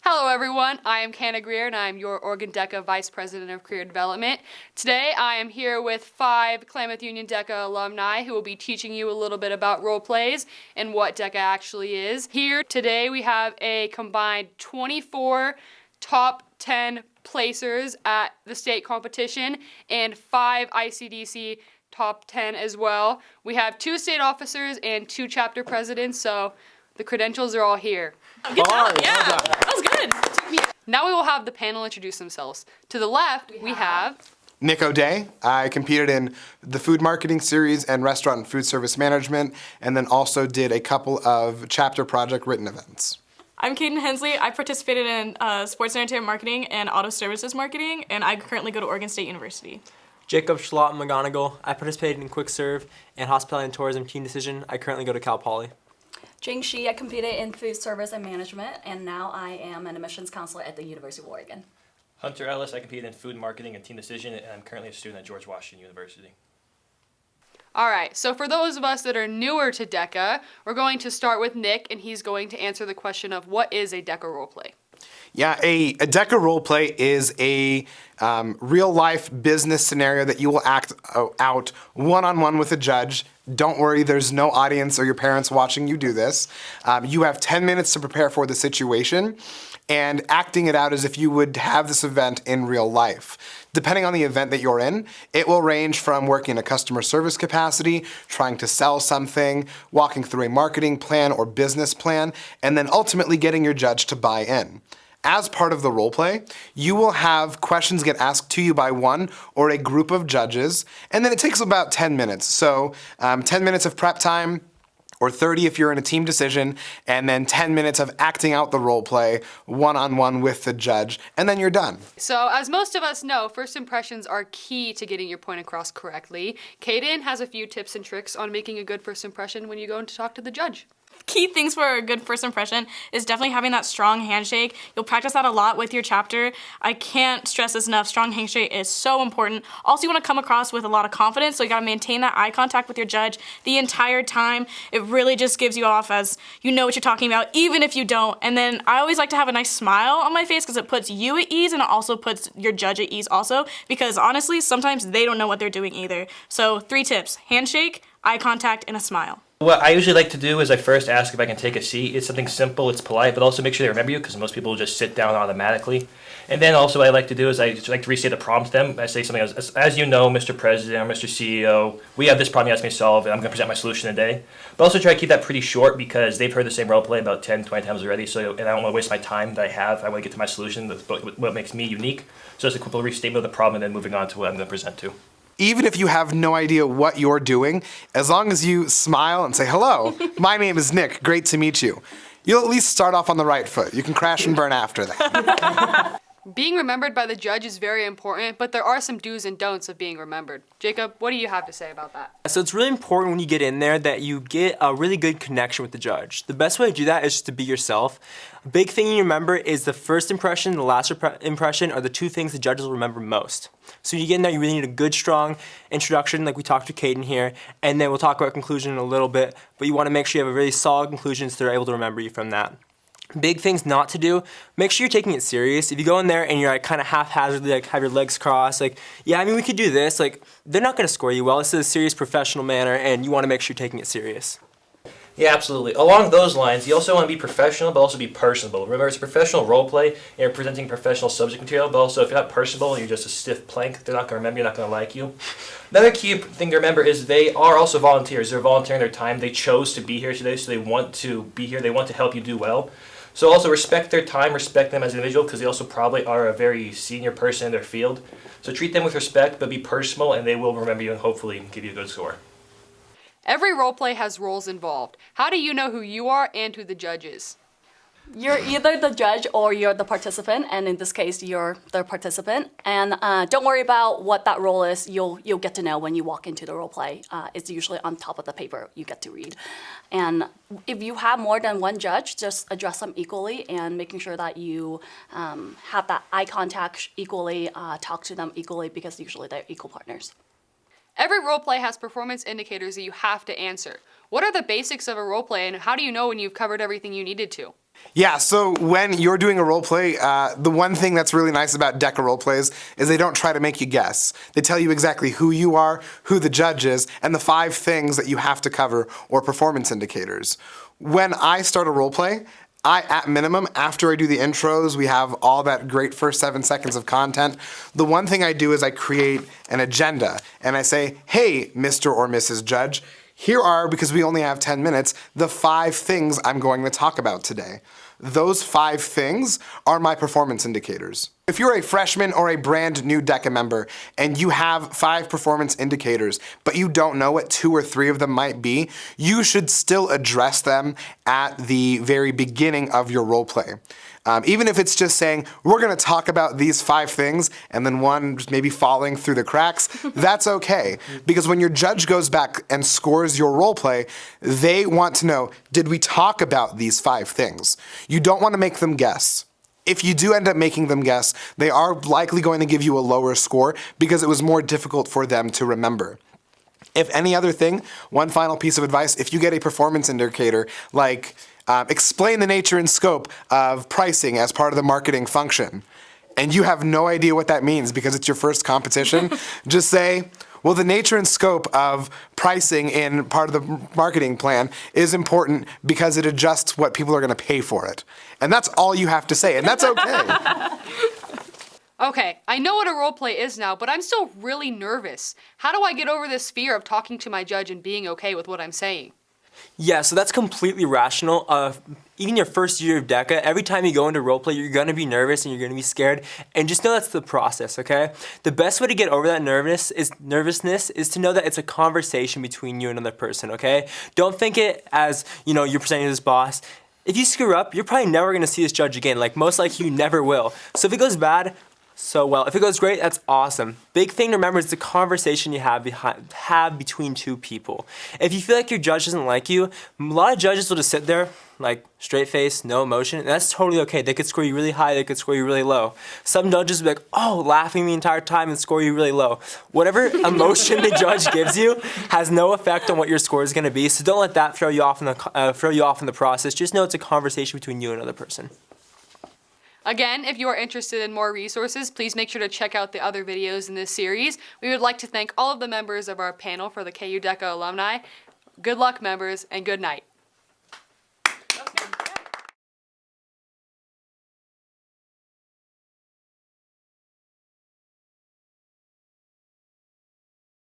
Hello everyone, I am Canna Greer and I am your Oregon DECA Vice President of Career Development. Today I am here with 5 Klamath Union DECA alumni who will be teaching you a little bit about role plays and what DECA actually is. Here today we have a combined 24 top 10 placers at the state competition and 5 ICDC top 10 as well. We have 2 state officers and 2 chapter presidents, so the credentials are all here. Good job, yeah, that was good. Now we will have the panel introduce themselves. To the left, we have Nick O'Day. I competed in the food marketing series and restaurant and food service management, and then also did a couple of chapter project written events. I'm Kaden Hensley. I participated in sports and entertainment marketing and auto services marketing, and I currently go to Oregon State University. Jacob Schlott McGonigal. I participated in quick serve and hospitality and tourism team decision. I currently go to Cal Poly. Jing Shi, I competed in food service and management, and now I am an admissions counselor at the University of Oregon. Hunter Ellis, I competed in food marketing and team decision, and I'm currently a student at George Washington University. All right, so for those of us that are newer to DECA, we're going to start with Nick, and he's going to answer the question of what is a DECA roleplay? Yeah, a DECA role play is a real-life business scenario that you will act out one-on-one with a judge. Don't worry, there's no audience or your parents watching you do this. You have 10 minutes to prepare for the situation, and acting it out as if you would have this event in real life. Depending on the event that you're in, it will range from working in a customer service capacity, trying to sell something, walking through a marketing plan or business plan, and then ultimately getting your judge to buy in. As part of the role play, you will have questions get asked to you by one or a group of judges, and then it takes about 10 minutes. So 10 minutes of prep time, or 30 if you're in a team decision, and then 10 minutes of acting out the role play one-on-one with the judge, and then you're done. So as most of us know, first impressions are key to getting your point across correctly. Kaden has a few tips and tricks on making a good first impression when you go in to talk to the judge. Key things for a good first impression is definitely having that strong handshake. You'll practice that a lot with your chapter. I can't stress this enough. Strong handshake is so important. Also, you want to come across with a lot of confidence, so you got to maintain that eye contact with your judge the entire time. It really just gives you off as you know what you're talking about, even if you don't. And then I always like to have a nice smile on my face because it puts you at ease and it also puts your judge at ease also, because honestly, sometimes they don't know what they're doing either. So 3 tips: handshake, eye contact, and a smile. What I usually like to do is I first ask if I can take a seat. It's something simple, it's polite, but also make sure they remember you, because most people will just sit down automatically. And then also what I like to do is I just like to restate the prompt to them. I say something as you know, Mr. President or Mr. CEO, we have this problem you asked me to solve, and I'm going to present my solution today. But also try to keep that pretty short, because they've heard the same role play about 10, 20 times already, and I don't want to waste my time that I have. I want to get to my solution, that's what makes me unique. So it's a quick restatement of the problem and then moving on to what I'm going to present to. Even if you have no idea what you're doing, as long as you smile and say, "Hello, my name is Nick, great to meet you," you'll at least start off on the right foot. You can crash and burn after that. Being remembered by the judge is very important, but there are some do's and don'ts of being remembered. Jacob, what do you have to say about that? So it's really important when you get in there that you get a really good connection with the judge. The best way to do that is just to be yourself. A big thing you remember is the first impression and the last impression are the 2 things the judges will remember most. So you get in there, you really need a good, strong introduction, like we talked to Kaden here, and then we'll talk about conclusion in a little bit, but you want to make sure you have a really solid conclusion so they're able to remember you from that. Big things not to do, make sure you're taking it serious. If you go in there and you're like kind of haphazardly, like have your legs crossed, like, yeah, I mean, we could do this, like, they're not going to score you well. This is a serious professional manner, and you want to make sure you're taking it serious. Yeah, absolutely. Along those lines, you also want to be professional, but also be personable. Remember, it's a professional role play, and you're presenting professional subject material, but also if you're not personable and you're just a stiff plank, they're not going to remember you, they're not going to like you. Another key thing to remember is they are also volunteers. They're volunteering their time. They chose to be here today, so they want to be here. They want to help you do well. So also respect their time, respect them as an individual, because they also probably are a very senior person in their field. So treat them with respect, but be personal, and they will remember you and hopefully give you a good score. Every roleplay has roles involved. How do you know who you are and who the judge is? You're either the judge or you're the participant, and in this case, you're the participant. And don't worry about what that role is. You'll get to know when you walk into the role play. It's usually on top of the paper you get to read. And if you have more than one judge, just address them equally and making sure that you have that eye contact equally, talk to them equally, because usually they're equal partners. Every roleplay has performance indicators that you have to answer. What are the basics of a roleplay, and how do you know when you've covered everything you needed to? Yeah, so when you're doing a role play, the one thing that's really nice about DECA role plays is they don't try to make you guess. They tell you exactly who you are, who the judge is, and the 5 things that you have to cover or performance indicators. When I start a role play, at minimum, after I do the intros, we have all that great first 7 seconds of content. The one thing I do is I create an agenda and I say, hey, Mr. or Mrs. Judge, here are, because we only have 10 minutes, the 5 things I'm going to talk about today. Those 5 things are my performance indicators. If you're a freshman or a brand new DECA member and you have 5 performance indicators, but you don't know what 2 or 3 of them might be, you should still address them at the very beginning of your role play. Even if it's just saying, we're gonna talk about these 5 things, and then one just maybe falling through the cracks, that's okay. Because when your judge goes back and scores your role play, they want to know, did we talk about these 5 things? You don't wanna make them guess. If you do end up making them guess, they are likely going to give you a lower score because it was more difficult for them to remember. If any other thing, one final piece of advice, if you get a performance indicator like explain the nature and scope of pricing as part of the marketing function, and you have no idea what that means because it's your first competition, just say, well, the nature and scope of pricing in part of the marketing plan is important because it adjusts what people are going to pay for it. And that's all you have to say, and that's okay. Okay, I know what a role play is now, but I'm still really nervous. How do I get over this fear of talking to my judge and being okay with what I'm saying? Yeah, so that's completely rational. Even your first year of DECA, every time you go into roleplay, you're gonna be nervous and you're gonna be scared, and just know that's the process, okay? The best way to get over that nervousness is to know that it's a conversation between you and another person, okay? Don't think it as, you're presenting to this boss. If you screw up, you're probably never gonna see this judge again. Like, most likely you never will. So if it goes bad, so well. If it goes great, that's awesome. Big thing to remember is the conversation you have between 2 people. If you feel like your judge doesn't like you, a lot of judges will just sit there, like straight face, no emotion, and that's totally okay. They could score you really high, they could score you really low. Some judges will be like, oh, laughing the entire time and score you really low. Whatever emotion the judge gives you has no effect on what your score is going to be, so don't let that throw you off in the process. Just know it's a conversation between you and another person. Again, if you are interested in more resources, please make sure to check out the other videos in this series. We would like to thank all of the members of our panel for the KU DECA alumni. Good luck, members, and good night.